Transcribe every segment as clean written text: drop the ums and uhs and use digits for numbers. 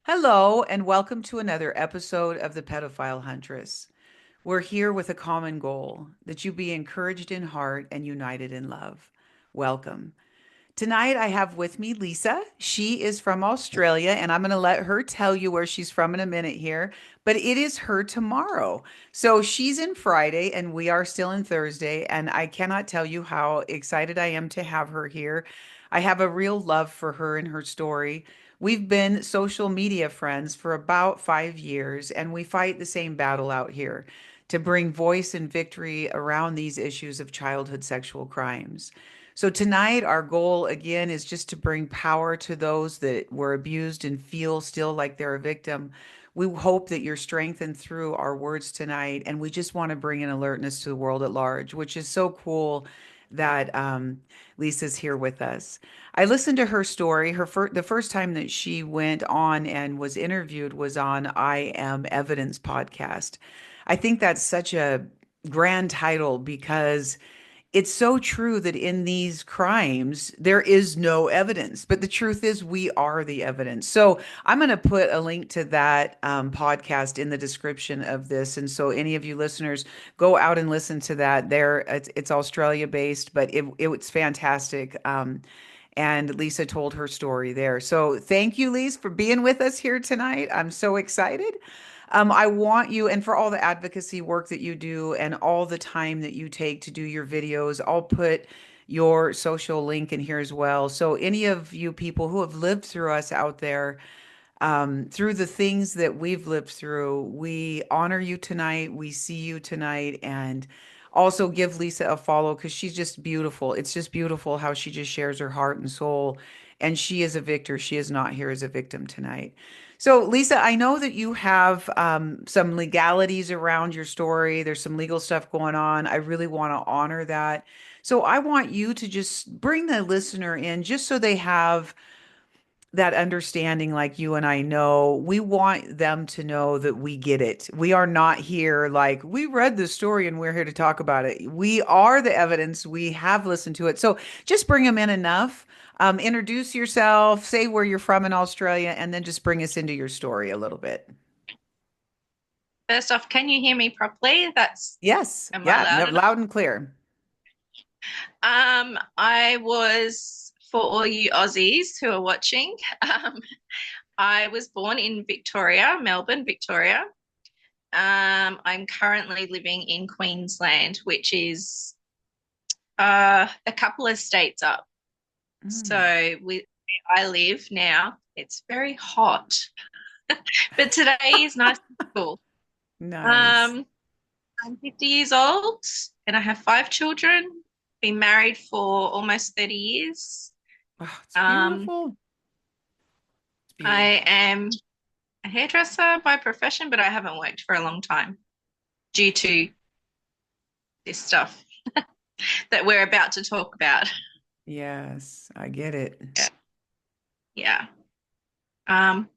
Hello, and welcome to another episode of The Pedophile Huntress. We're here with a common goal that you be encouraged in heart and united in love. Welcome. Tonight, I have with me Lisa. She is from Australia, and I'm going to let her tell you where she's from in a minute here, but it is her tomorrow. So she's in Friday, and we are still in Thursday, and I cannot tell you how excited I am to have her here. I have a real love for her and her story. We've been social media friends for about 5 years, and we fight the same battle out here to bring voice and victory around these issues of childhood sexual crimes. So tonight, our goal again is just to bring power to those that were abused and feel still like they're a victim. We hope that you're strengthened through our words tonight, and we just want to bring an alertness to the world at large, which is so cool that Lisa's here with us. I listened to her story. The first time that she went on and was interviewed was on I Am Evidence podcast. I think that's such a grand title because it's so true that in these crimes, there is no evidence. But the truth is, we are the evidence. So I'm going to put a link to that podcast in the description of this. And so any of you listeners, go out and listen to that. It's Australia based, but it's fantastic. And Lisa told her story there. So thank you, Lisa, for being with us here tonight. I'm so excited. I want you, and for all the advocacy work that you do and all the time that you take to do your videos, I'll put your social link in here as well. So, any of you people who have lived through us out there, through the things that we've lived through, we honor you tonight. We see you tonight. And also give Lisa a follow because she's just beautiful. It's just beautiful how she just shares her heart and soul. And she is a victor. She is not here as a victim tonight. So, Lisa, I know that you have some legalities around your story. There's some legal stuff going on. I really want to honor that. So, I want you to just bring the listener in just so they have that understanding like you and I know. We want them to know that we get it. We are not here like we read the story and we're here to talk about it. We are the evidence. We have listened to it. So just bring them in enough. Introduce yourself, say where you're from in Australia, and then just bring us into your story a little bit. First off, can you hear me properly? Yes. Am I Yeah. loud enough? Loud and clear. I was, for all you Aussies who are watching, I was born in Victoria, Melbourne, Victoria. I'm currently living in Queensland, which is a couple of states up. Mm, So where I live now, it's very hot, but today is nice and cool. nice. Um, I'm 50 years old and I have 5 children, been married for almost 30 years. Oh, it's Um, beautiful. It's I beautiful. am a hairdresser by profession, but I haven't worked for a long time due to this stuff that we're about to talk about. Yes, I get it. Yeah. Yeah. Um,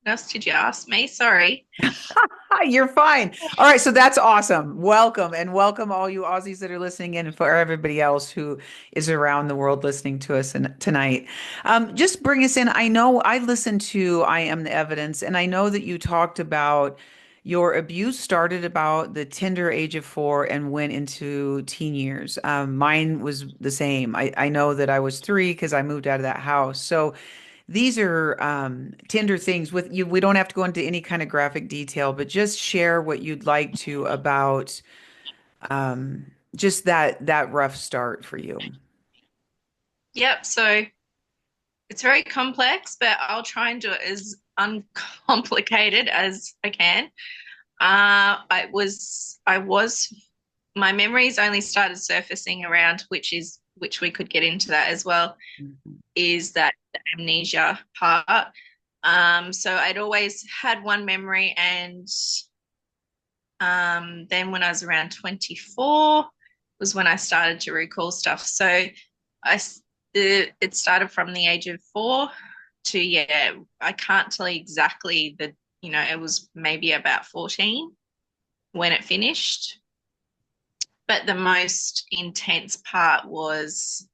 what else did you ask me? Sorry. Hi, you're fine. All right, so that's awesome. Welcome and welcome all you Aussies that are listening in and for everybody else who is around the world listening to us tonight. Just bring us in. I know I listened to I Am the Evidence, and I know that you talked about your abuse started about the tender age of 4 and went into teen years. Mine was the same. I know that I was 3 because I moved out of that house. So these are tender things with you. We don't have to go into any kind of graphic detail, but just share what you'd like to about just that rough start for you. Yep. So it's very complex, but I'll try and do it as uncomplicated as I can. My memories only started surfacing around, which we could get into that as well, Mhm. is that the amnesia part. So I'd always had one memory, and then when I was around 24 was when I started to recall stuff. So I it started from the age of 4 to, yeah, I can't tell you exactly it was maybe about 14 when it finished. But the most intense part was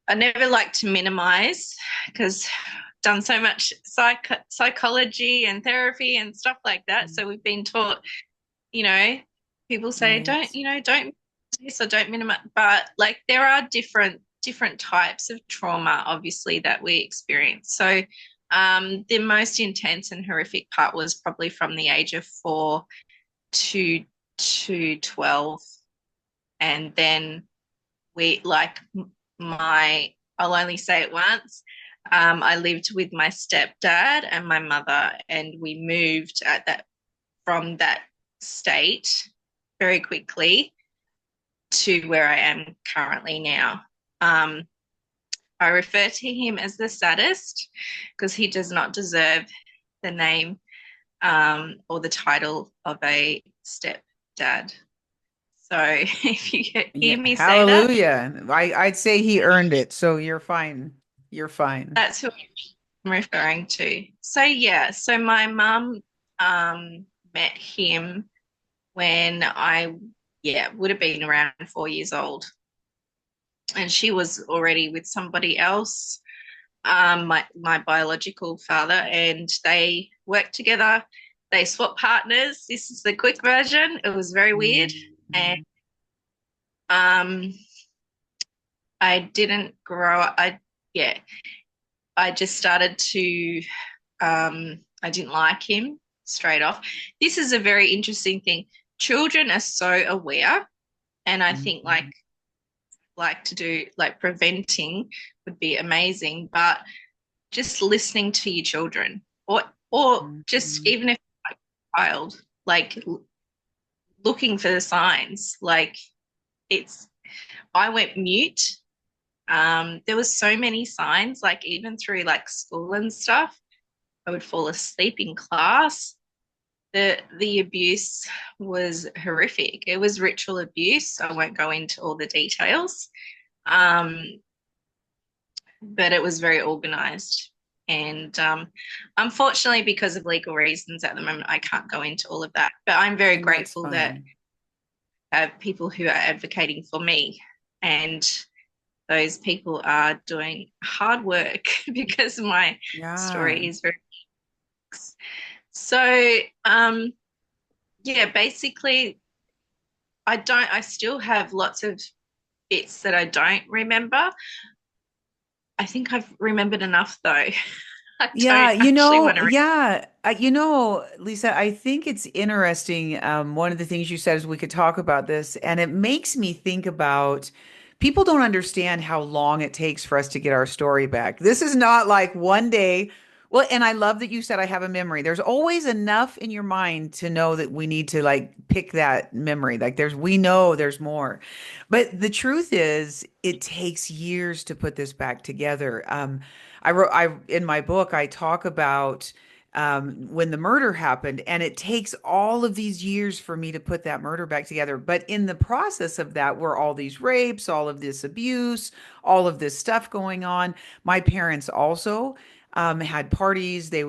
I never like to minimize because done so much psychology and therapy and stuff like that. So we've been taught, you know, people say don't, Right. don't this or don't minimize, but like there are different types of trauma, obviously, that we experience. So the most intense and horrific part was probably from the age of 4 to 12, and then we like my I'll only say it once. I lived with my stepdad and my mother, and we moved at that from that state very quickly to where I am currently now. Um, I refer to him as the saddest because he does not deserve the name or the title of a stepdad. So if you Yeah, hear me say that, hallelujah. I'd say he earned it, so you're fine. You're fine. that's who I'm referring to. So yeah, so my mum met him when I would have been around 4 years old, and she was already with somebody else, my biological father, and they worked together. They swapped partners. This is the quick version. It was very weird, and Mhm. um, I didn't grow up. I just started to I didn't like him straight off. This is a very interesting thing. Children are so aware, and I think Mhm. like to do like preventing would be amazing, but just listening to your children, or just Mhm. even if like a child, like looking for the signs, like it's I went mute. There was so many signs, like even through like school and stuff. I would fall asleep in class. The abuse was horrific. It was ritual abuse. I won't go into all the details, um, but it was very organized. And unfortunately, because of legal reasons at the moment, I can't go into all of that. But I'm very And that's grateful that fine. I have people who are advocating for me, and those people are doing hard work because my Yeah. story is very. So, basically, I still have lots of bits that I don't remember. I think I've remembered enough though. I Yeah, don't actually want to. Lisa, I think it's interesting. One of the things you said is we could talk about this, and it makes me think about people don't understand how long it takes for us to get our story back. This is not like one day. Well, and I love that you said I have a memory. There's always enough in your mind to know that we need to like pick that memory. Like we know there's more. But the truth is, it takes years to put this back together. I in my book, I talk about when the murder happened, and it takes all of these years for me to put that murder back together. But in the process of that, were all these rapes, all of this abuse, all of this stuff going on. My parents also had parties. They,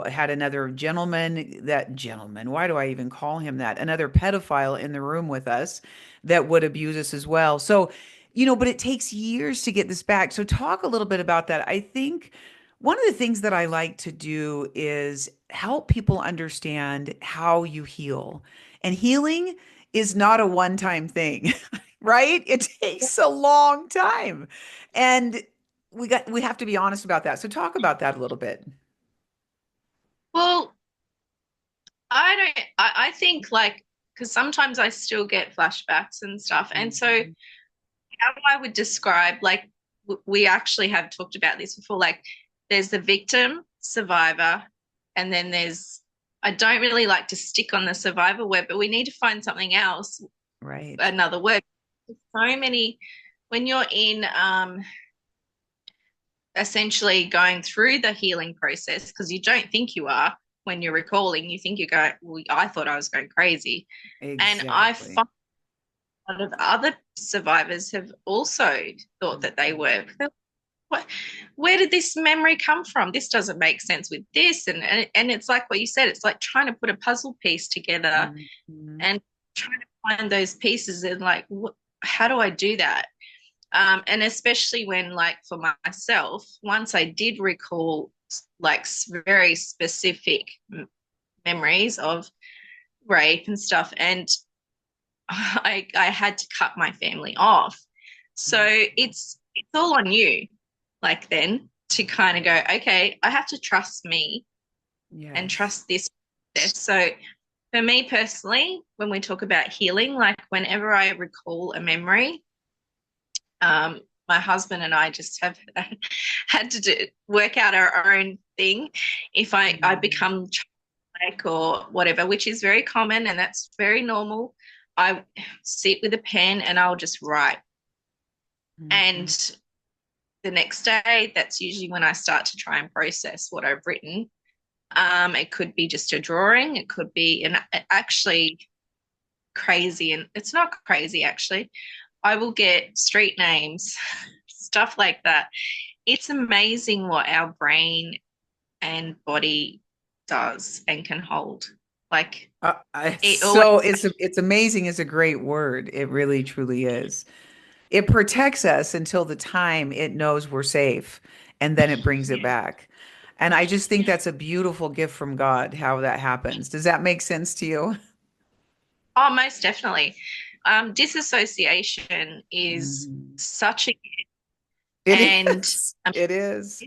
had another gentleman, why do I even call him that? Another pedophile in the room with us that would abuse us as well. So, but it takes years to get this back. So talk a little bit about that. I think one of the things that I like to do is help people understand how you heal. And healing is not a one-time thing, right? It takes a long time. And we have to be honest about that. So talk about that a little bit. Well, I don't. I think like because sometimes I still get flashbacks and stuff, and so Mhm. how I would describe like we actually have talked about this before. Like there's the victim, survivor, and then there's. I don't really like to stick on the survivor word, but we need to find something else, Right. another word. So many when you're in essentially going through the healing process because you don't think you are when you're recalling. You think you're going, well, I thought I was going crazy. And I Exactly. find a lot of other survivors have also thought that they were. What, where did this memory come from? This doesn't make sense with this. And it's like what you said, it's like trying to put a puzzle piece together Mhm. and trying to find those pieces and like, how do I do that? And especially when, like, for myself, once I did recall like very specific memories of rape and stuff, and I had to cut my family off. So it's all on you, like then to kind of go, okay, I have to trust me and Yes. trust this process. So for me personally, when we talk about healing, like whenever I recall a memory, my husband and I just have had to work out our own thing. If I Mm-hmm. become childlike or whatever, which is very common and that's very normal, I sit with a pen and I'll just write. Mm-hmm. And the next day, that's usually when I start to try and process what I've written. It could be just a drawing. It could be an actually crazy, and it's not crazy actually. I will get street names, stuff like that. It's amazing what our brain and body does and can hold. Like it always, It's amazing is a great word. It really truly is. It protects us until the time it knows we're safe, and then it brings it yeah. back. And I just think that's a beautiful gift from God, how that happens. Does that make sense to you? Oh, most definitely. Disassociation is Mhm. such a, It and is. It is.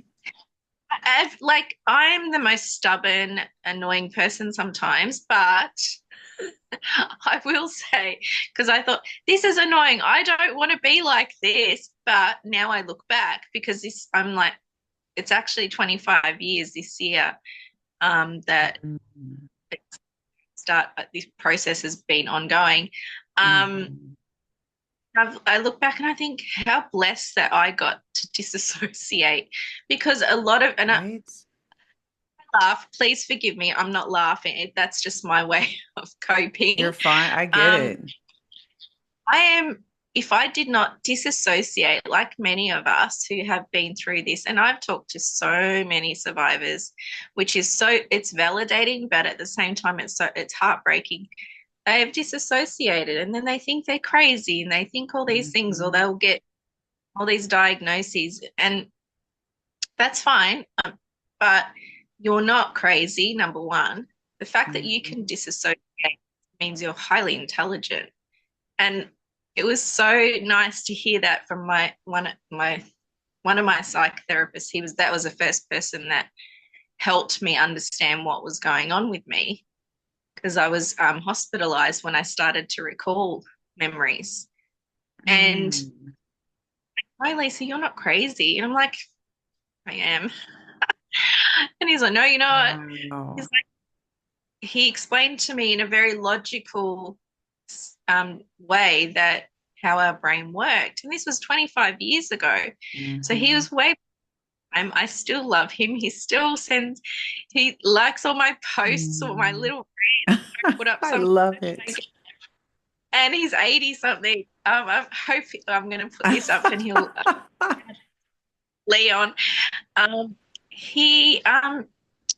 like I'm the most stubborn, annoying person sometimes, but I will say, because I thought this is annoying. I don't want to be like this. But now I look back because this, I'm like, it's actually 25 years this year that Mhm. start this process has been ongoing. Um, Mhm. I look back and I think how blessed that I got to disassociate because a lot of, and I Right? laugh, please forgive me, I'm not laughing. That's just my way of You're coping. fine. I get Um, it. I am, if I did not disassociate, like many of us who have been through this, and I've talked to so many survivors, which is so, it's validating, but at the same time, it's heartbreaking. They have disassociated and then they think they're crazy and they think all these things, or Mhm. they'll get all these diagnoses, and that's fine. But you're not crazy, number one. The fact that you can Mhm. disassociate means you're highly intelligent. And it was so nice to hear that from one of my psych therapists. That was the first person that helped me understand what was going on with me because I was hospitalized when I started to recall memories. And Mm. hi, Lisa, you're not crazy. And I'm like, I am. And he's like, no, you know what? He's Wow. like, he explained to me in a very logical way that how our brain worked. And this was 25 years ago. So he Mhm. was way, I still love him. He still sends, he likes all my posts or my Mm. little I put up I some, love it. and he's 80 something. I hope I'm going to put this up and he'll, Leon, um, he, um,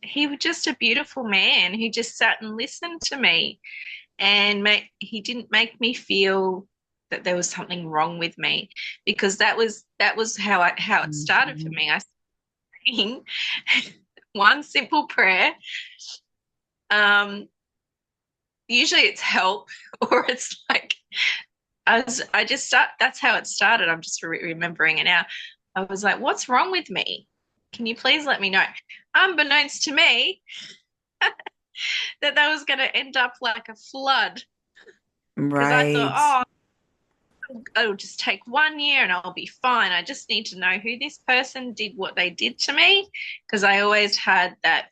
he was just a beautiful man who just sat and listened to me and he didn't make me feel that there was something wrong with me because that was how it started for Mhm. me. I sang one simple prayer. Um, Usually it's help or it's like I just start. That's how it started. I'm just remembering it now. I was like, "What's wrong with me? Can you please let me know?" Unbeknownst to me, that was going to end up like a flood because I Right. thought, it'll just take 1 year and I'll be fine. I just need to know who this person did what they did to me because I always had that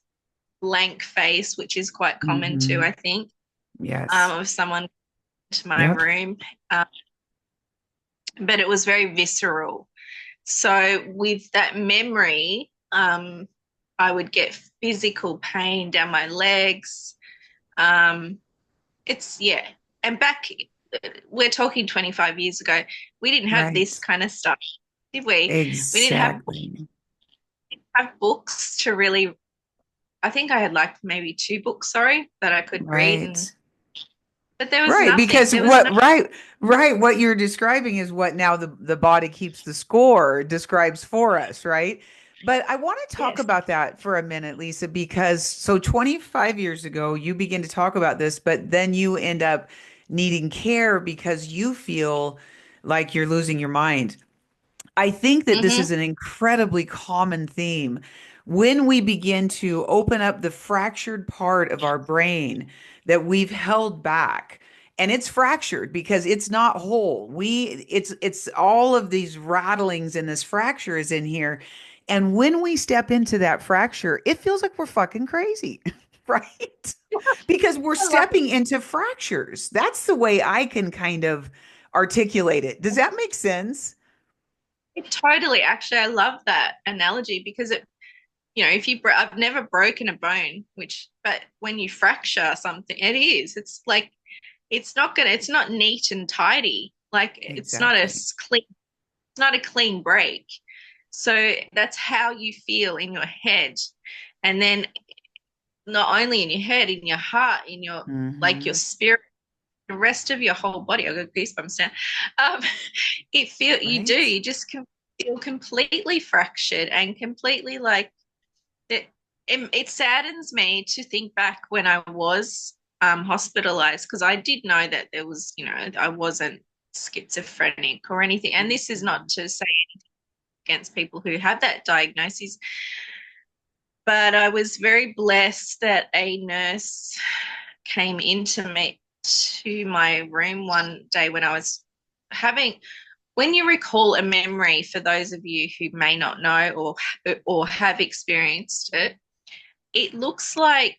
blank face, which is quite common too, Mhm. I think, Yes. of someone to my Yep. room. Um, but it was very visceral. So with that memory, I would get physical pain down my legs. Um, it's yeah, and back we're talking 25 years ago. We didn't have Right. this kind of stuff, did we? We didn't Exactly. have books to really. I think I had like maybe two books, sorry, that I could read, and Right. but there was Right, nothing. because There was no. what you're describing is what now the body keeps the score, describes for us, right? But I want to talk Yes. about that for a minute, Lisa, because so 25 years ago, you begin to talk about this, but then you end up needing care because you feel like you're losing your mind. I think that this Mm-hmm. is an incredibly common theme. When we begin to open up the fractured part of our brain that we've held back, and it's fractured because it's not whole. It's all of these rattlings and this fracture is in here. And when we step into that fracture, it feels like we're fucking crazy, right? Because we're I love stepping into fractures. That's the way I can kind of articulate it. Does that make sense? it totally. Actually, I love that analogy because if I've never broken a bone, but when you fracture something, it is. It's like it's not neat and tidy. Like Exactly. it's not a clean break. So that's how you feel in your head. And then not only in your head, in your heart, in your like your Hmm. spirit, the rest of your whole body. I got goosebumps now. Um, Right? you just can feel completely fractured and completely like it, it saddens me to think back when I was hospitalized because I did know that there was, I wasn't schizophrenic or anything. And this is not Mhm. to say against people who have that diagnosis, but I was very blessed that a nurse came into me to my room one day when I was having when you recall a memory for those of you who may not know or have experienced it, it looks like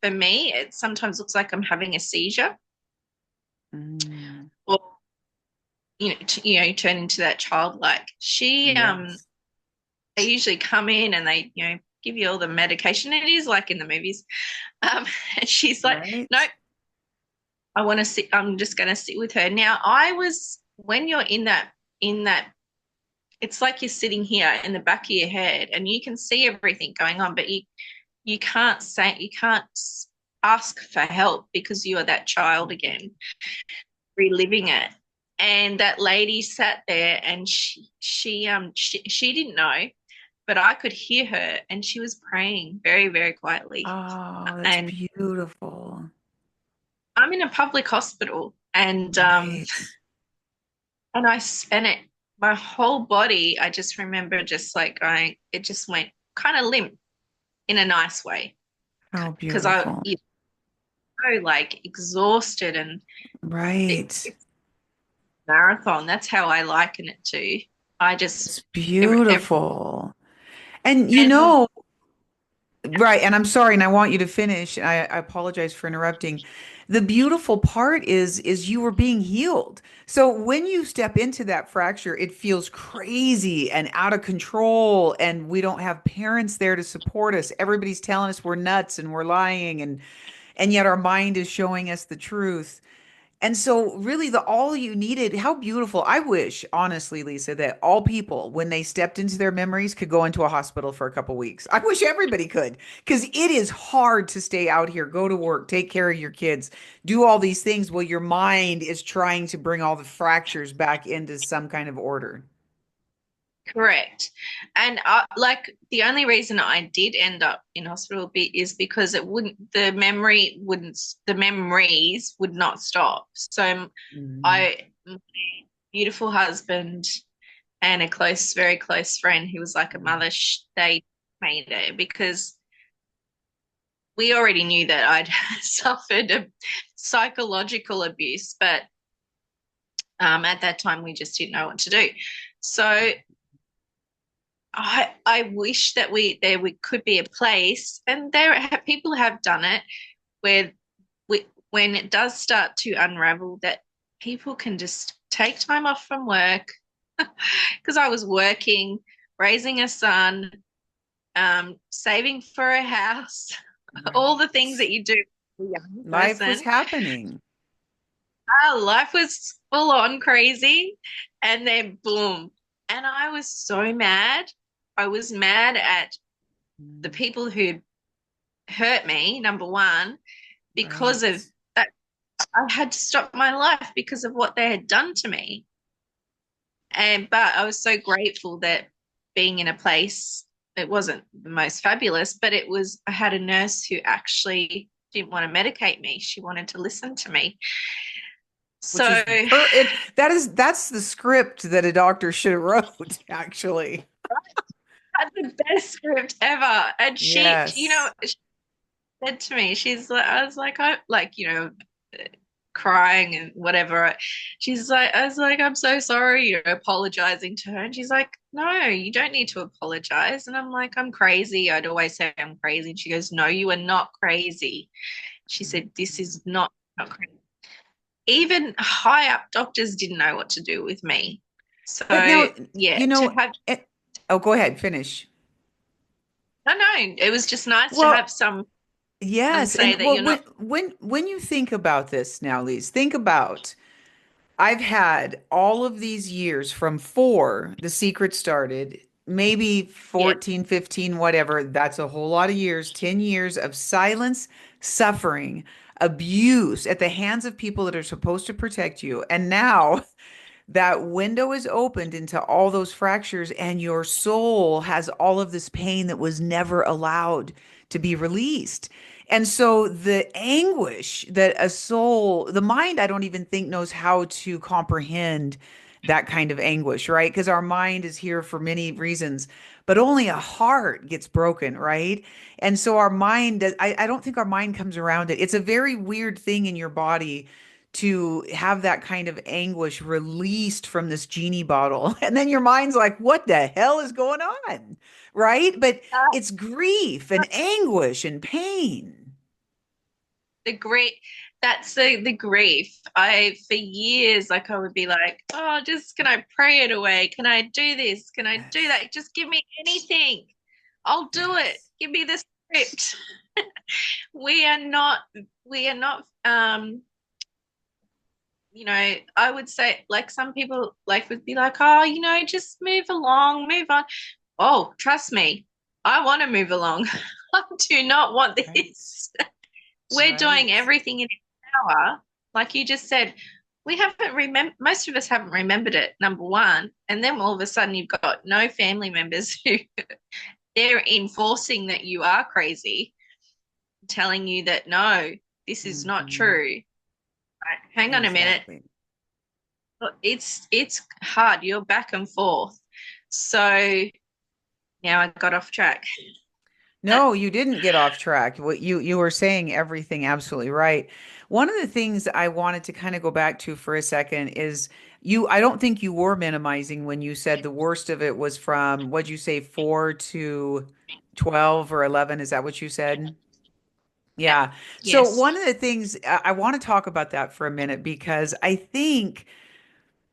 for me, it sometimes looks like I'm having a seizure, Mm. or you turn into that childlike. Yes. They usually come in and they, give you all the medication. It is like in the movies, and she's like, Right? "Nope, I want to sit. I'm just going to sit with her." Now, I was when you're in that, it's like you're sitting here in the back of your head, and you can see everything going on, but you can't ask for help because you are that child again reliving it. And that lady sat there and she didn't know, but I could hear her and she was praying very, very quietly. Oh, that's And beautiful. I'm in a public hospital Right. and I and it my whole body, I just remember just like going, it just went kind of limp in a nice way How because beautiful. like exhausted and Right. it's marathon. That's how I liken it to. I just It's every beautiful. And and right, and I'm sorry, and I want you to finish. I apologize for interrupting. The beautiful part is you were being healed. So when you step into that fracture, it feels crazy and out of control, and we don't have parents there to support us. Everybody's telling us we're nuts and we're lying, and yet our mind is showing us the truth. And so really the all you needed, how beautiful. I wish, honestly, Lisa, that all people, when they stepped into their memories, could go into a hospital for a couple weeks. I wish everybody could, because it is hard to stay out here, go to work, take care of your kids, do all these things while your mind is trying to bring all the fractures back into some kind of order. correct. And like the only reason I did end up in hospital is because the memories would not stop. So Mhm. my beautiful husband and a very close friend who was like a mother, they made it because we already knew that I'd suffered a psychological abuse, but at that time we just didn't know what to do. So I wish that we could be a place, and people have done it where when it does start to unravel, that people can just take time off from work because I was working, raising a son, saving for a house, all the things Right. that you do as a young Life was person. happening. Our life was full on crazy, and then boom. And I was so mad. I was mad at the Mm. people who hurt me, number one, because Right. of that. I had to stop my life because of what they had done to me. But I was so grateful that being in a place, it wasn't the most fabulous, but I had a nurse who actually didn't want to medicate me. She wanted to listen to me. Which So is that's the script that a doctor should have wrote, actually. had the best script ever. And Yes. she said to me, she's like, I was like, I like, crying and whatever. She's like, I was like, I'm so sorry, apologizing to her. And she's like, no, you don't need to apologize. And I'm like, I'm crazy. I'd always say I'm crazy. And she goes, no, you are not crazy. She said, this is not crazy. Even high up doctors didn't know what to do with me. But So now, yeah, you to know, have it, oh, go ahead, finish. no, no, it was just nice to have Well, someone yes, say and that well, you're not. when you think about this now, Lise, think about I've had all of these years from four, the secret started, maybe Yeah, 14, 15, whatever. That's a whole lot of years, 10 years of silence, suffering, abuse at the hands of people that are supposed to protect you. And now that window is opened into all those fractures, and your soul has all of this pain that was never allowed to be released. And so the anguish that a soul, the mind, I don't even think knows how to comprehend that kind of anguish, right? Because our mind is here for many reasons, but only a heart gets broken, right? And so our mind, I don't think our mind comes around it. It's a very weird thing in your body to have that kind of anguish released from this genie bottle. And then your mind's like, what the hell is going on? Right? But it's grief and anguish and pain. the grief. That's the grief. I for years, like I would be like, oh, just can I pray it away? Can I do this? Can I do Yes. that? Just give me anything. I'll do it. Yes. Give me the script. We are not. We are not. I would say like some people like would be like, oh, just move along, move on. Oh, trust me, I want to move along. I do not want Right. this. We're doing Right. everything in our power. Like you just said, we haven't most of us haven't remembered it, number one. And then all of a sudden you've got no family members who they're enforcing that you are crazy, telling you that no, this is not Mhm. true. Right, hang on a minute. Exactly. It's hard. You're back and forth. So now I got off track. No, you didn't get off track. What you were saying everything absolutely right. One of the things I wanted to kind of go back to for a second is I don't think you were minimizing when you said the worst of it was from, what'd you say, 4 to 12 or 11? Is that what you said? Yeah. Yeah. So Yes. one of the things I want to talk about that for a minute, because I think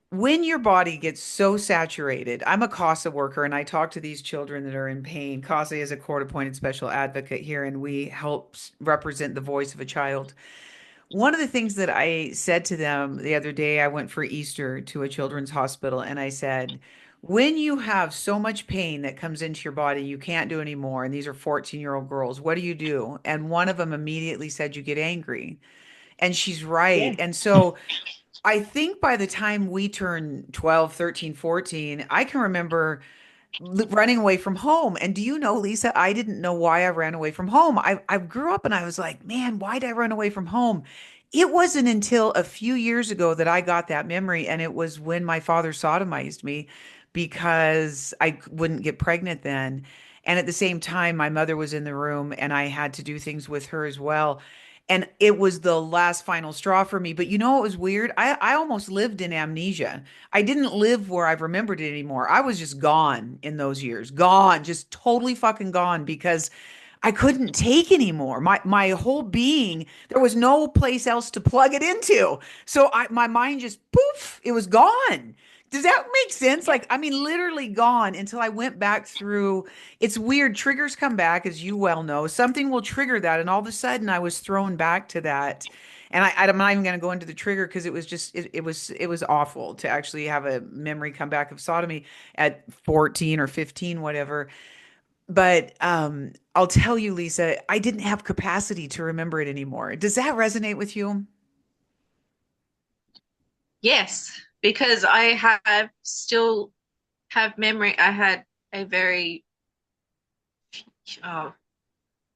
when your body gets so saturated, I'm a CASA worker and I talk to these children that are in pain. CASA is a court appointed special advocate here, and we help represent the voice of a child. One of the things that I said to them the other day, I went for Easter to a children's hospital, and I said, when you have so much pain that comes into your body, you can't do anymore, and these are 14-year-old girls, what do you do? And one of them immediately said, you get angry. And she's right. Yeah. And so I think by the time we turn 12, 13, 14, I can remember running away from home. And do you know, Lisa, I didn't know why I ran away from home. I grew up and I was like, man, why did I run away from home? It wasn't until a few years ago that I got that memory. And it was when my father sodomized me because I wouldn't get pregnant then. And at the same time, my mother was in the room and I had to do things with her as well. And it was the last final straw for me. But you know what was weird? I almost lived in amnesia. I didn't live where I remembered it anymore. I was just gone in those years. Gone, just totally fucking gone because I couldn't take anymore. My whole being, there was no place else to plug it into. So my mind just poof, it was gone. Does that make sense? Yeah. Like, I mean, literally gone until I went back through. It's weird. Triggers come back, as you well know. Something will trigger that. And all of a sudden, I was thrown back to that. And I'm not even going to go into the trigger because it was just, it was awful to actually have a memory come back of sodomy at 14 or 15, whatever. But I'll tell you, Lisa, I didn't have capacity to remember it anymore. Does that resonate with you? Yes, because I have still have memory. I had a very oh,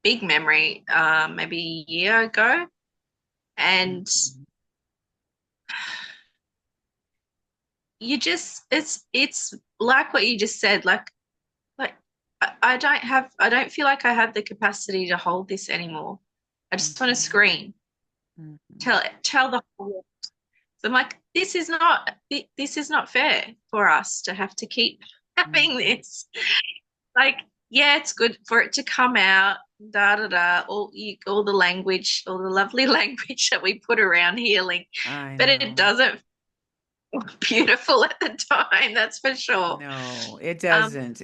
big memory, maybe a year ago. And Mhm. it's like what you just said, like I don't feel like I have the capacity to hold this anymore. I just want to Mhm. scream, Mhm. tell the whole world. So I'm like, this is not fair for us to have to keep having Mhm. this. Like, yeah, it's good for it to come out, da da da, all the language, all the lovely language that we put around healing, I but it know. doesn't feel beautiful at the time, that's for sure. No, it Um, doesn't.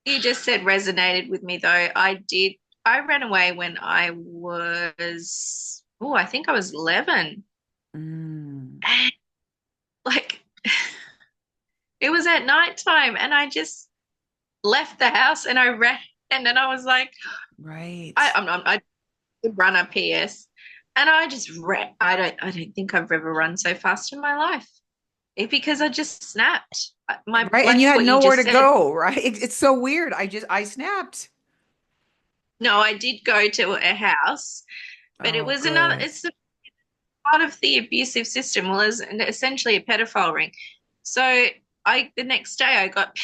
you just said resonated with me though. I ran away when I was, oh, I think I was 11. Mm. And like, it was at nighttime and I just left the house and I ran. And then I was like, Right. I did run a PS and I just ran. I don't think I've ever run so fast in my life. Because I just snapped. Right. And you Like had what you nowhere just to said. go, right? It's so weird. I snapped. No, I did go to a house, but it Oh, was another, good. it's a part of the abusive system. Well, it's essentially a pedophile ring. So the next day I got,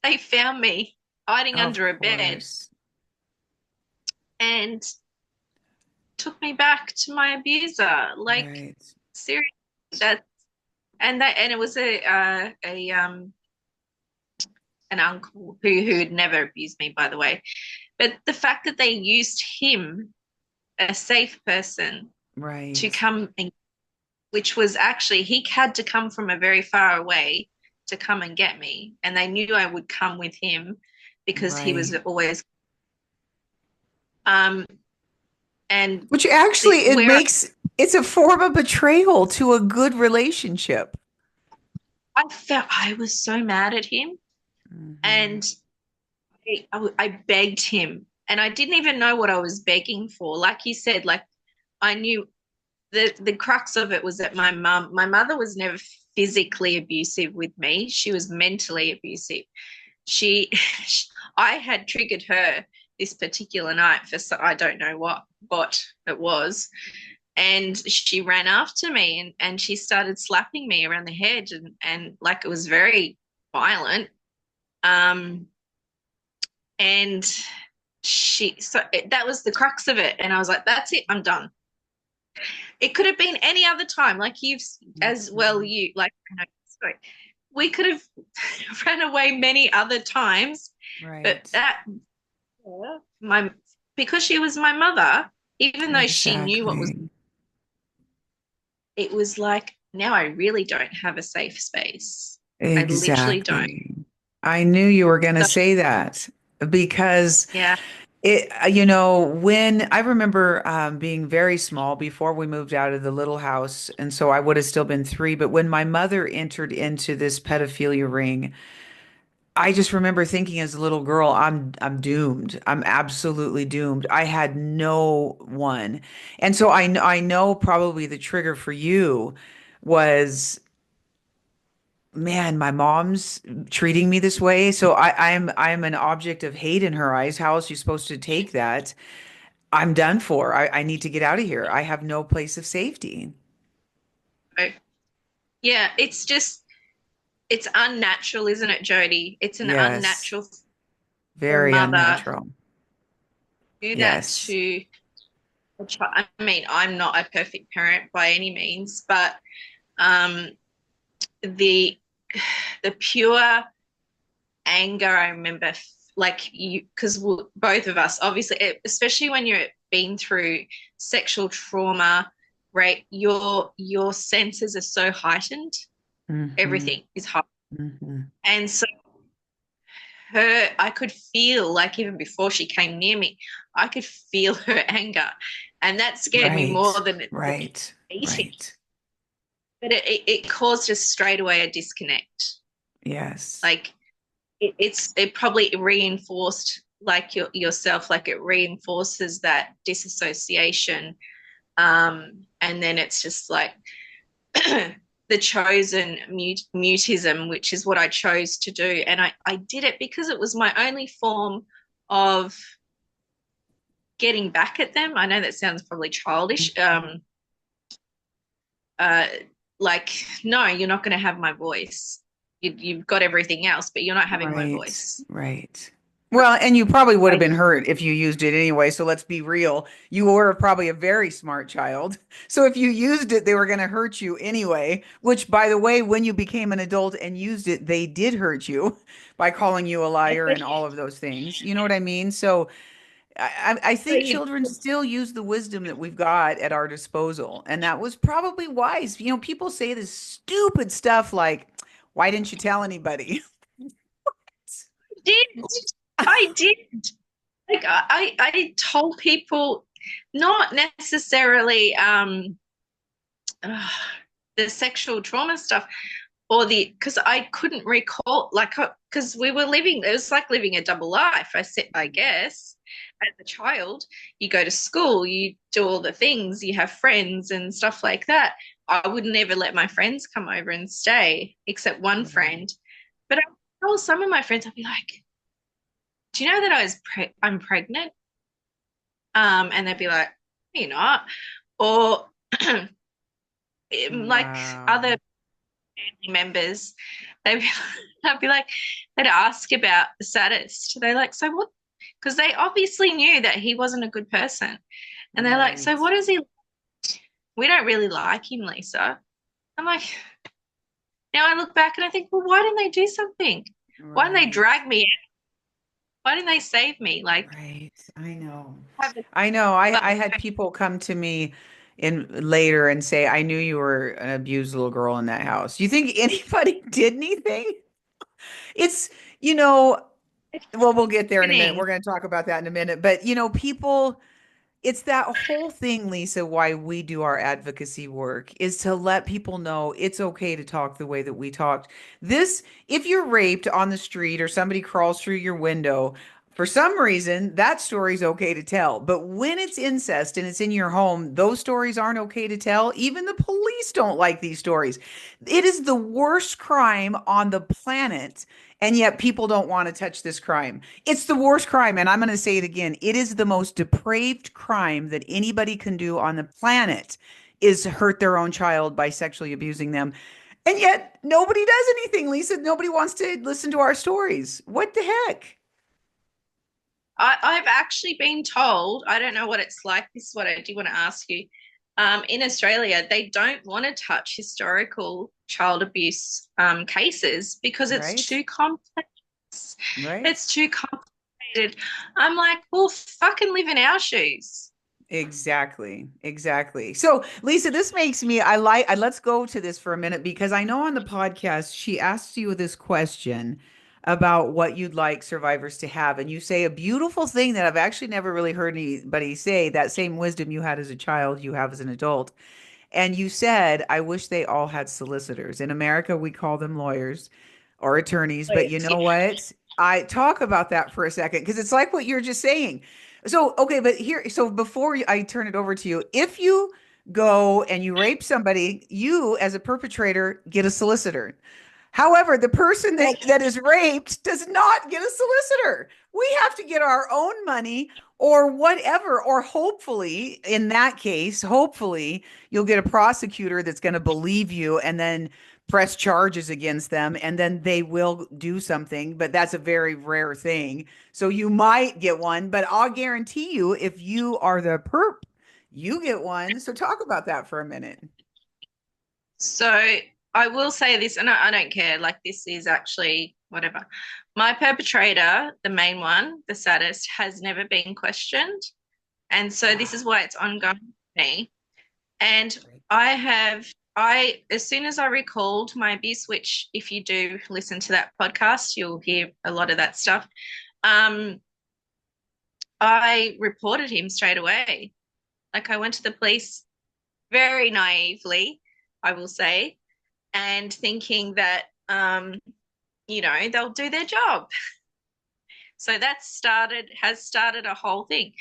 they found me hiding Of under a bed course. and took me back to my abuser. Like, Right. seriously, that, and it was an uncle who had never abused me, by the way. But the fact that they used him, a safe person, to Right. come and, which was actually, he had to come from a very far away to come and get me. And they knew I would come with him because he was Right. always, um, and Which actually the, it where makes it's a form of betrayal to a good relationship. I felt I was so mad at him. Hmm. And I begged him. And I didn't even know what I was begging for. Like you said, like I knew the crux of it was that my mother was never physically abusive with me. She was mentally abusive. She, I had triggered her this particular night for I don't know what it was, and she ran after me and she started slapping me around the head and like it was very violent. Um, and that was the crux of it, and I was like, that's it, I'm done. It could have been any other time, like you've as well, Hmm. you like, sorry, we could have ran away many other times, but Right. that, my, because she was my mother, even though she knew what was, Exactly. it was like now I really don't have a safe space. I literally don't. Exactly. I knew you were going to So say that because yeah. when I remember being very small before we moved out of the little house, and so I would have still been 3, but when my mother entered into this pedophilia ring, I just remember thinking as a little girl, I'm doomed. I'm absolutely doomed. I had no one. And so I know probably the trigger for you was, man, my mom's treating me this way. So I'm an object of hate in her eyes. How is she supposed to take that? I'm done for. I need to get out of here. I have no place of safety. Yeah, it's unnatural, isn't it, Jody? It's an Yes, unnatural for a very mother unnatural. to do that Yes. to a child. I mean, I'm not a perfect parent by any means, but um, the the pure anger I remember, like you, because both of us, obviously, especially when you're been through sexual trauma, right? Your senses are so heightened. Hmm. Everything is heightened, Hmm. and so I could feel, like, even before she came near me, I could feel her anger, and that scared me more Right. than Right. eating. Right. But it caused just straight away a disconnect. Yes. Like it probably reinforced, like yourself, like it reinforces that disassociation. And then it's just like the chosen mutism, which is what I chose to do. And I did it because it was my only form of getting back at them. I know that sounds probably childish. Uh, like, no, you're not going to have my voice. You've got everything else, but you're not having my Right, voice. right. Well, and you probably would have I been hurt if you used it anyway. So let's be real. You were probably a very smart child. So if you used it, they were going to hurt you anyway, which, by the way, when you became an adult and used it, they did hurt you by calling you a liar and all of those things. You know what I mean? So I think children still use the wisdom that we've got at our disposal. And that was probably wise. You know, people say this stupid stuff like, why didn't you tell anybody? did. I did. Like I told people, not necessarily uh, the sexual trauma stuff, or the because I couldn't recall, like, because we were living, it was like living a double life. I guess as a child, you go to school, you do all the things, you have friends and stuff like that. I would never let my friends come over and stay, except one Right. friend. But I tell some of my friends, I'd be like, "Do you know that I'm pregnant?" And they'd be like, "No, you're not," or like other Wow. members, they'd be, I'd be like, they'd ask about the saddest. They're like, so what? Because they obviously knew that he wasn't a good person. And they're like, so Right. what is he? We don't really like him, Lisa. I'm like, now I look back and I think, well, why didn't they do something? Why didn't they Right. drag me in? Why didn't they save me? Like, Right. I know. have a, I know. I but had people come to me in later and say, I knew you were an abused little girl in that house. You think anybody did anything? It's, you know, it's well, we'll get there in a minute. happening. We're going to talk about that in a minute. But, people, it's that whole thing, Lisa, why we do our advocacy work is to let people know it's okay to talk the way that we talked. This, if you're raped on the street or somebody crawls through your window, for some reason, that story's okay to tell. But when it's incest and it's in your home, those stories aren't okay to tell. Even the police don't like these stories. It is the worst crime on the planet. And yet people don't want to touch this crime. It's the worst crime. And I'm going to say it again. It is the most depraved crime that anybody can do on the planet is hurt their own child by sexually abusing them. And yet nobody does anything, Lisa. Nobody wants to listen to our stories. What the heck? I've actually been told, I don't know what it's like. This is what I do want to ask you. In Australia, they don't want to touch historical child abuse cases because it's Right? too complex. Right? It's too complicated. I'm like, well, fucking live in our shoes. Exactly. Exactly. So, Lisa, this makes me let's go to this for a minute because I know on the podcast she asked you this question about what you'd like survivors to have and you say a beautiful thing that I've actually never really heard anybody say, that same wisdom you had as a child, you have as an adult. And you said, I wish they all had solicitors. In America, we call them lawyers or attorneys, but you know what? I talk about that for a second because it's like what you're just saying. So, okay, but here, so before I turn it over to you, if you go and you rape somebody, you as a perpetrator get a solicitor. However, the person that is raped does not get a solicitor. We have to get our own money or whatever, or hopefully, in that case, hopefully, you'll get a prosecutor that's going to believe you and then press charges against them and then they will do something. But that's a very rare thing. So you might get one, but I'll guarantee you, if you are the perp, you get one. So talk about that for a minute. So I will say this, and I don't care. Like, this is actually whatever. My perpetrator, the main one, the saddest, has never been questioned. And so this is Wow. why it's ongoing for me. And as soon as I recalled my abuse, which if you do listen to that podcast, you'll hear a lot of that stuff. Um, I reported him straight away. Like, I went to the police very naively, I will say, and thinking that, they'll do their job. So has started a whole thing.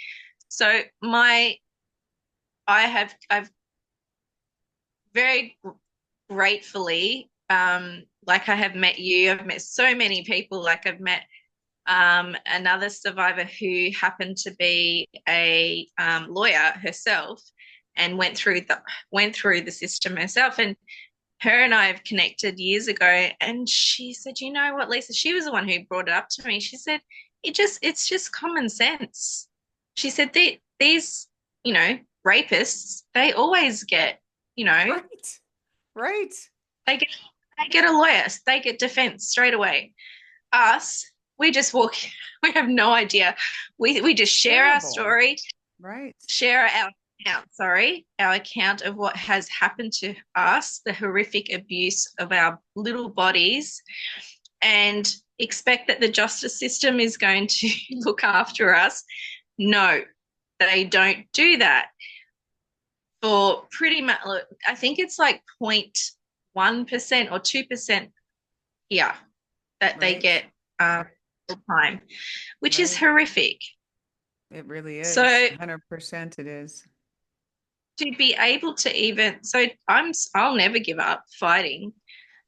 So I've very gratefully, like I have met you, I've met so many people, like I've met another survivor who happened to be a lawyer herself and went through the system herself. And her and I have connected years ago, and she said, "You know what, Lisa?" She was the one who brought it up to me. She said, it's just common sense." She said, "These, you know, rapists, they always get, you know, Right. Right. they get they get a lawyer, they get defense straight away. Us, we just walk, we have no idea. We just share our Terrible. story, Right. share our account of what has happened to us, the horrific abuse of our little bodies, and expect that the justice system is going to look after us. No, they don't do that. For pretty much, I think it's like 0.1% or 2% here that they Right. get time, which is Right. horrific. It really is. So 100% it is. to be able to even, so I'll never give up fighting.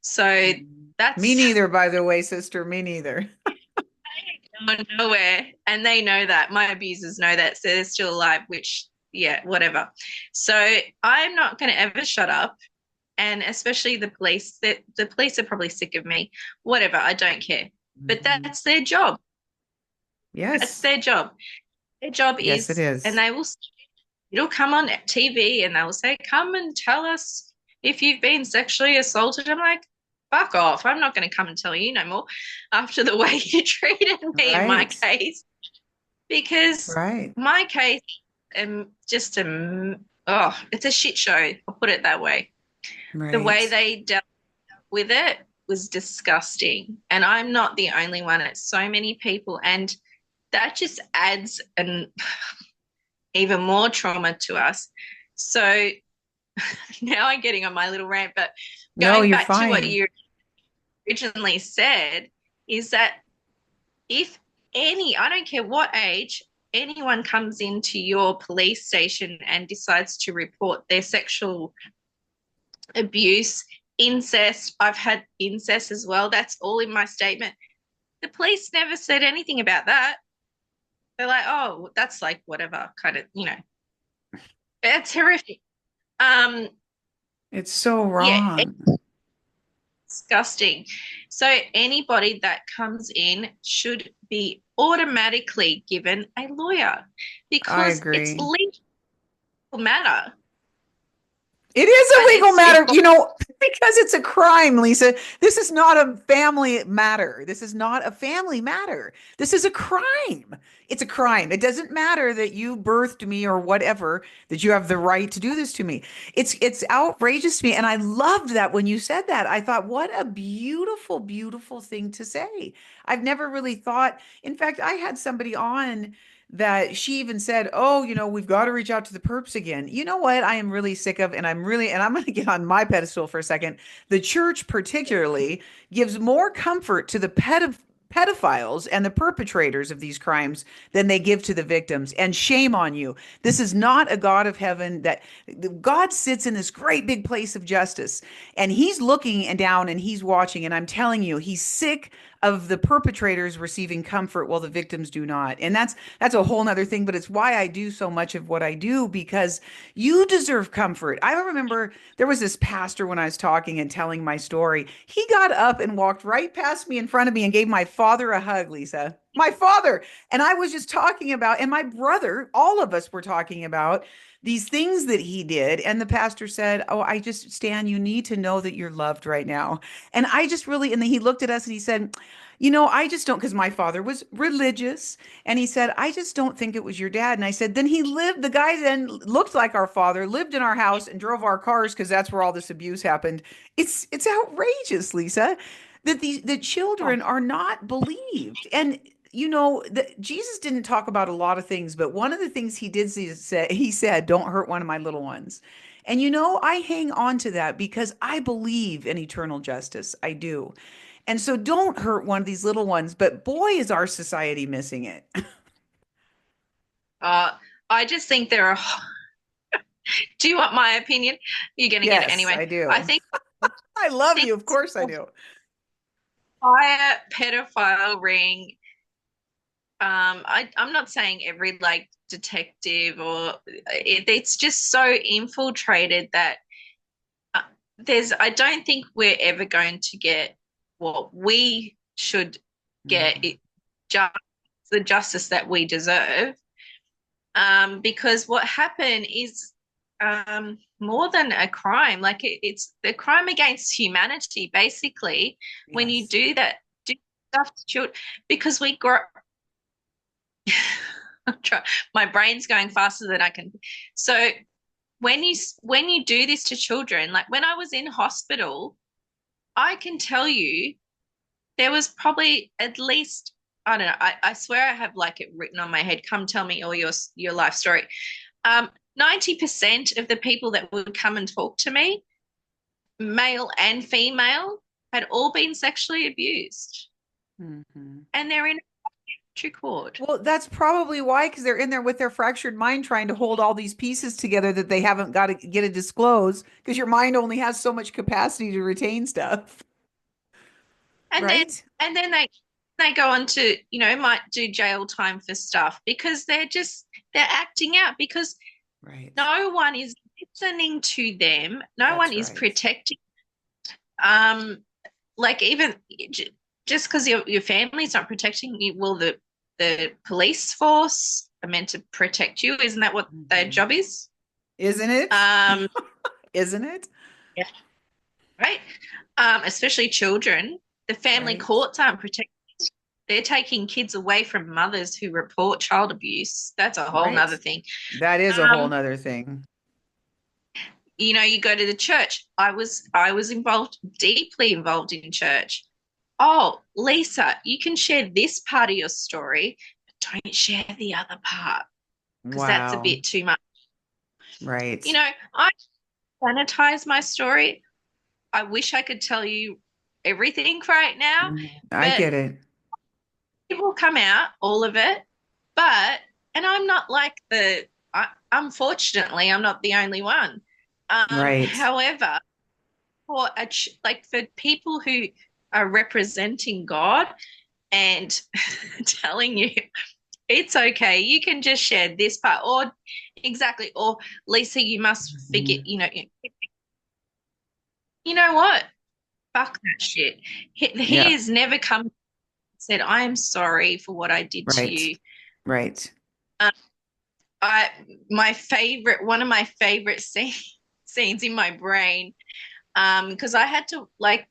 So Mm. Me that's neither, by the way, sister. Me neither. going nowhere, and they know that. My abusers know that, so they're still alive. Which, yeah, whatever. So I'm not going to ever shut up, and especially the police. The police are probably sick of me. Whatever, I don't care. But Mhm. that's their job. That's Yes. their job. Their job Yes, it is, and is. they will. It'll come on TV, and they will say, "Come and tell us if you've been sexually assaulted." I'm like, "Fuck off! I'm not going to come and tell you no more after the way you treated me in my Right. case, because Right. my case just oh, it's a shit show. I'll put it that way. The way Right. they dealt with it was disgusting, and I'm not the only one. It's so many people, and that just adds an even more trauma to us. So now I'm getting on my little rant, but No, going you're back to what fine. you originally said is that if I don't care what age, anyone comes into your police station and decides to report their sexual abuse, incest, I've had incest as well. That's all in my statement. The police never said anything about that. They're like, oh, that's like whatever kind of, it's horrific. Um, It's so yeah, wrong. disgusting. So anybody that comes in should be automatically given a lawyer I because it's agree. legal matter, It is a but legal it's matter, involved. because it's a crime, Lisa. This is not a family matter. This is not a family matter. This is a crime. It's a crime. It doesn't matter that you birthed me or whatever, that you have the right to do this to me. It's outrageous to me. And I loved that when you said that. I thought, what a beautiful, beautiful thing to say. I've never really thought. In fact, I had somebody on that she even said, "Oh, we've got to reach out to the perps again." You know what? I am really sick of, and I'm going to get on my pedestal for a second. The church, particularly, gives more comfort to the pedophiles and the perpetrators of these crimes than they give to the victims. And shame on you. This is not a God of heaven. That God sits in this great big place of justice, and He's looking and down and He's watching. And I'm telling you, He's sick of the perpetrators receiving comfort while the victims do not. And that's a whole nother thing, but it's why I do so much of what I do, because you deserve comfort. I remember there was this pastor when I was talking and telling my story. He got up and walked right past me in front of me and gave my father a hug, Lisa. My father. And I was just talking about, and my brother, all of us were talking about these things that he did. And the pastor said, "Oh, Stan, you need to know that you're loved right now." And I just really, and then he looked at us and he said, "I just don't," because my father was religious. And he said, "I just don't think it was your dad." And I said, "Then the guy then looked like our father, lived in our house and drove our cars because that's where all this abuse happened." It's outrageous, Lisa, that the children are not believed. And Jesus didn't talk about a lot of things, but one of the things he said, "Don't hurt one of my little ones." And I hang on to that because I believe in eternal justice. I do. And so don't hurt one of these little ones, but boy, is our society missing it. Uh, I just think do you want my opinion? You're going to get it Yes, anyway. I I do. think I love This you. Of course I do. entire pedophile ring. I'm not saying every like detective or it's just so infiltrated that uh, I don't think we're ever going to get what we should get, Mhm. just the justice that we deserve. Because what happened is more than a crime. Like it's the crime against humanity, basically, when you Yes. do that, do stuff to children, because we grow. My brain's going faster than I can. So when you do this to children, like when I was in hospital, I can tell you there was probably at least, I don't know. I swear I have like it written on my head. Come tell me all your life story. 90% of the people that would come and talk to me, male and female, had all been sexually abused, Mhm. and they're in a court. Well, that's probably why, because they're in there with their fractured mind trying to hold all these pieces together that they haven't got to get to disclose, because your mind only has so much capacity to retain stuff, And then right? and then they go on to, might do jail time for stuff because they're acting out because Right. no one is listening to them. No one That's is right. protecting. Um, like even just because your family's not protecting you, well, the police force are meant to protect you. Isn't that what their Mhm. job is? Isn't it? Um, Isn't it? yeah, right. Especially children. The family Right. courts aren't protecting. They're taking kids away from mothers who report child abuse. That's a whole nother Right. thing. That is a whole Um, nother thing. you go to the church. I was involved, deeply involved in church. Oh, Lisa, you can share this part of your story, but don't share the other part because that's a Wow. bit too much. Right. I sanitize my story. I wish I could tell you everything right now, Mhm. I but get it. it will come out, all of it. But, and I'm not like unfortunately, I'm not the only one. Right. However, like for people who are representing God and telling you it's okay, you can just share this part, or exactly, or Lisa, you must forget, Mhm. you know what? Fuck that shit. He Yeah. has never come and said, I am sorry for what I did to Right. you. Right. Um, I one of my favorite scenes in my brain, because I had to like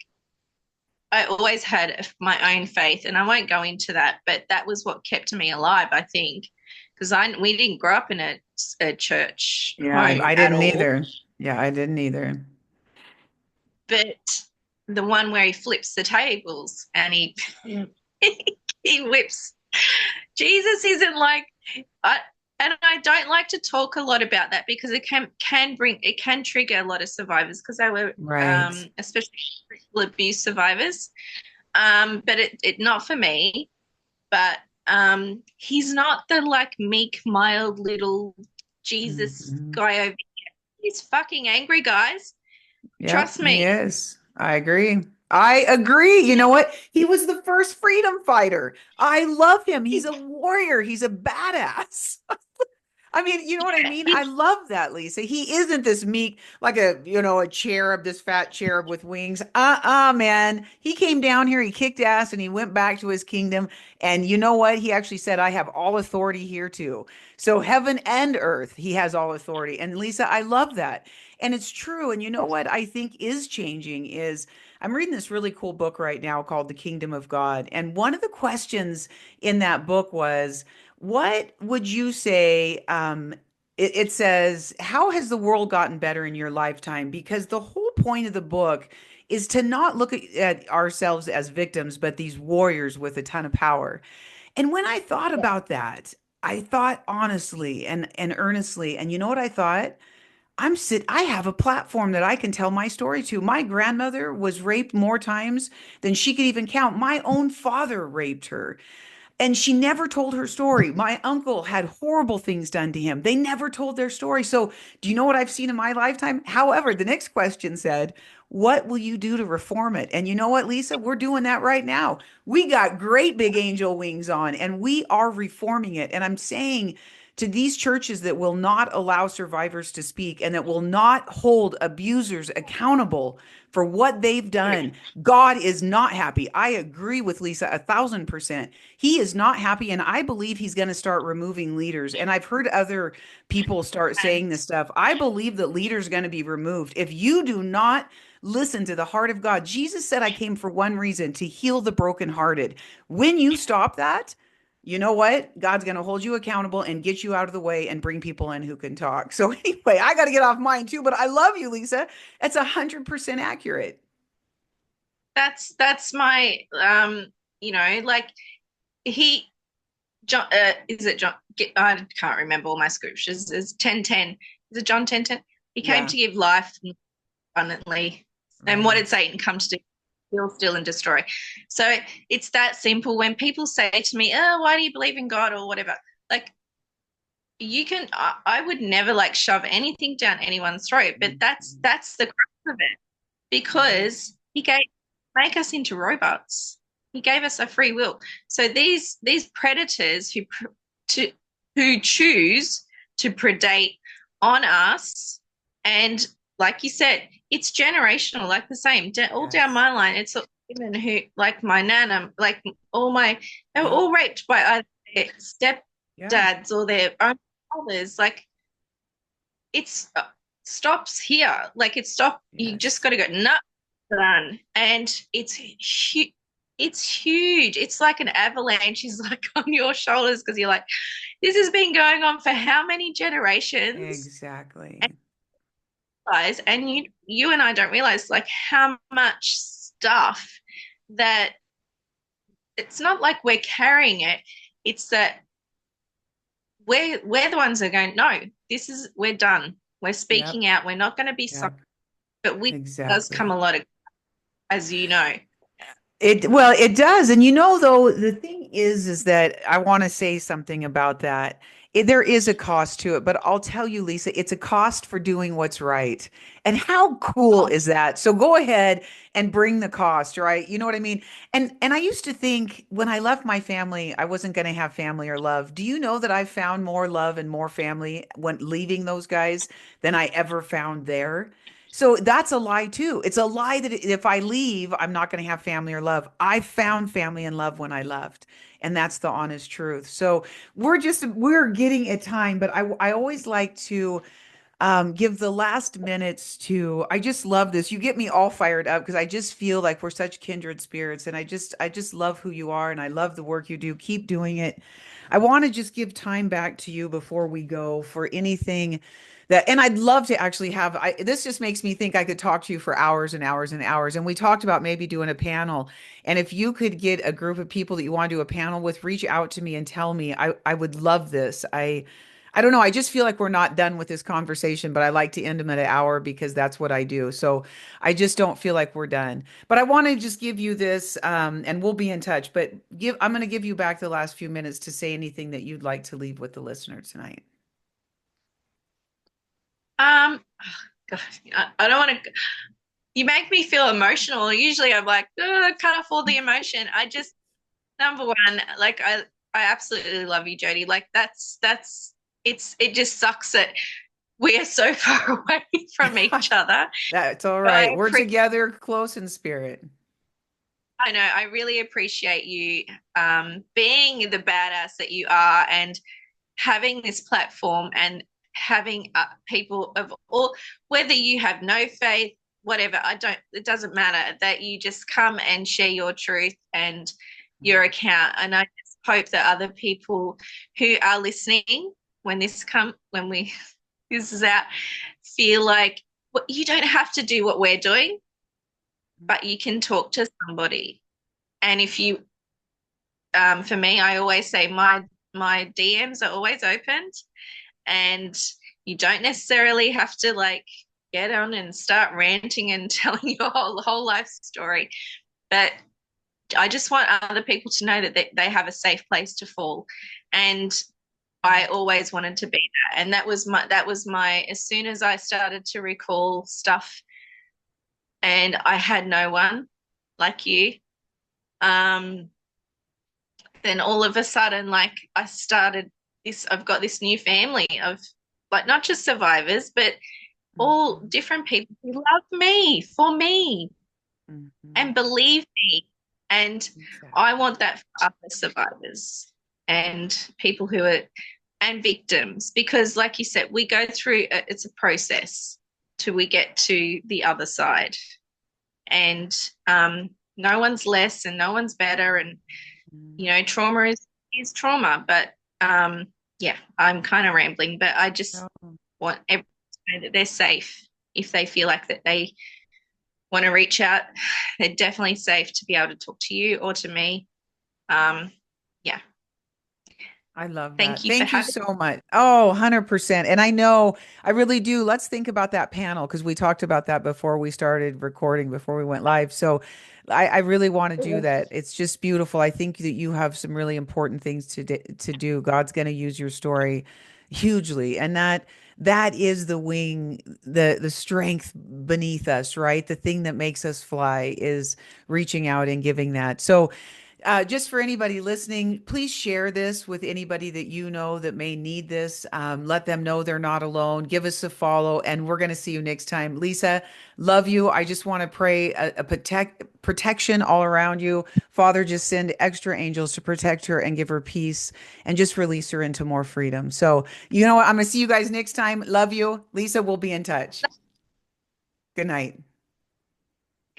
I always had my own faith, and I won't go into that, but that was what kept me alive, I think, because we didn't grow up in a church Yeah, home I at didn't all. either. Yeah, I didn't either. But the one where he flips the tables and he he whips Jesus isn't like I and I don't like to talk a lot about that because it can trigger a lot of survivors because they were Right. especially sexual abuse survivors. But it not for me. But he's not the like meek, mild little Jesus Mhm. guy over. He's fucking angry, guys. Yep, Trust he me. is. I agree. I agree. You know what? He was the first freedom fighter. I love him. He's a warrior. He's a badass. I mean, you know what I Yeah, mean? I love that, Lisa. He isn't this meek, like a cherub, this fat cherub with wings. Man. He came down here, he kicked ass, and he went back to his kingdom. And you know what? He actually said, I have all authority here too. So heaven and earth, he has all authority. And Lisa, I love that. And it's true. And you know what I think is changing is I'm reading this really cool book right now called The Kingdom of God. And one of the questions in that book was, what would you say? It says, how has the world gotten better in your lifetime? Because the whole point of the book is to not look at ourselves as victims, but these warriors with a ton of power. And when I thought yeah, about that, I thought honestly and earnestly, and you know what I thought? I have a platform that I can tell my story to. My grandmother was raped more times than she could even count. My own father raped her. and she never told her story. My uncle had horrible things done to him. They never told their story. So, do you know what I've seen in my lifetime? However, the next question said, what will you do to reform it? And you know what, Lisa? We're doing that right now. We got great big angel wings on and we are reforming it. And I'm saying to these churches that will not allow survivors to speak and that will not hold abusers accountable for what they've done, God is not happy. I agree with Lisa 1,000%. He is not happy. And I believe he's going to start removing leaders. And I've heard other people start saying this stuff. I believe that leaders are going to be removed. If you do not listen to the heart of God, Jesus said, I came for one reason, to heal the brokenhearted. When you stop that, you know what? God's going to hold you accountable and get you out of the way and bring people in who can talk. So anyway, I got to get off mine too, but I love you, Lisa. That's 100% accurate. That's my like he John is it John I can't remember all my scriptures. It's 10:10. Is it John 10:10? He came Yeah, to give life abundantly. And what right. did Satan come to do? Kill, steal, and destroy. So it's that simple. When people say to me, oh, why do you believe in God or whatever? Like you can I would never like shove anything down anyone's throat, but that's the crux of it. Right. Because he gave make us into robots. He gave us a free will. So these predators to, who choose to predate on us, and like you said, it's generational, like the same all down Yes. my line. It's women who, like my nana, like all my, they were Yep. all raped by either their Yeah. stepdads or their own fathers. Like it's stops here. Like it stopped. You just Yes. got to go nuts done, and it's huge. It's huge. It's like an avalanche is like on your shoulders because you're like, this has been going on for how many generations? And Exactly. guys, and you and I don't realize like how much stuff that it's not like we're carrying it. It's that we're the ones that are going, no, this is we're done. We're Yep. speaking out. We're not going to be Yep. but with does come Exactly. a lot of, as you know. It does. And you know, though, the thing is that I want to say something about that. There is a cost to it, but I'll tell you, Lisa, it's a cost for doing what's right. And how cool Oh, is that? So go ahead and bring the cost, right? You know what I mean? And I used to think when I left my family, I wasn't going to have family or love. Do you know that I found more love and more family when leaving those guys than I ever found there? So that's a lie too. It's a lie that if I leave, I'm not going to have family or love. I found family and love when I left. And that's the honest truth. So we're getting at time, but I always like to give the last minutes to, I just love this. You get me all fired up because I just feel like we're such kindred spirits. And I just love who you are and I love the work you do. Keep doing it. I want to just give time back to you before we go for anything that, and I'd love to actually have, this just makes me think I could talk to you for hours and hours and hours. And we talked about maybe doing a panel. And if you could get a group of people that you want to do a panel with, reach out to me and tell me. I would love this. I don't know. I just feel like we're not done with this conversation, but I like to end them at an hour because that's what I do. So I just don't feel like we're done. But I want to just give you this, and we'll be in touch. But I'm going to give you back the last few minutes to say anything that you'd like to leave with the listener tonight. oh God, I don't want to. You make me feel emotional. Usually, I'm like, oh, I can't afford the emotion. I just number one, like I absolutely love you, Jody. Like that's it just sucks that we are so far away from each other. That's all But right. We're together close in spirit. I know I really appreciate you being the badass that you are and having this platform and having people of all, whether you have no faith, whatever, it doesn't matter, that you just come and share your truth and your account. And I just hope that other people who are listening when we, this is out, feel like well, you don't have to do what we're doing, but you can talk to somebody. And if you, for me, I always say my DMs are always opened and you don't necessarily have to like get on and start ranting and telling your whole life story, but I just want other people to know that they have a safe place to fall. And I always wanted to be that. And that was my as soon as I started to recall stuff and I had no one like you, um, then all of a sudden, like I started this, I've got this new family of like not just survivors, but all Mhm. different people who love me for me Mhm. and believe me. And I Exactly. want that for other survivors and people who are and victims because like you said we go through it's a process till we get to the other side and no one's less and no one's better and Mhm. you know trauma is trauma but yeah I'm kind of rambling but I just No. want everyone to know that they're safe if they feel like that they want to reach out they're definitely safe to be able to talk to you or to me um, yeah I love thank that. you for Thank you having so much. Oh, 100%. And I know I really do. Let's think about that panel because we talked about that before we started recording, before we went live. So I really want to do me. that. It's just beautiful. I think that you have some really important things to do. God's going to use your story hugely. And that is the wing, the strength beneath us, right? The thing that makes us fly is reaching out and giving that. So just for anybody listening, please share this with anybody that you know that may need this. Let them know they're not alone. Give us a follow, and we're going to see you next time. Lisa, love you. I just want to pray a protection all around you. Father, just send extra angels to protect her and give her peace and just release her into more freedom. So, you know what? I'm going to see you guys next time. Love you. Lisa, we'll be in touch. Good night.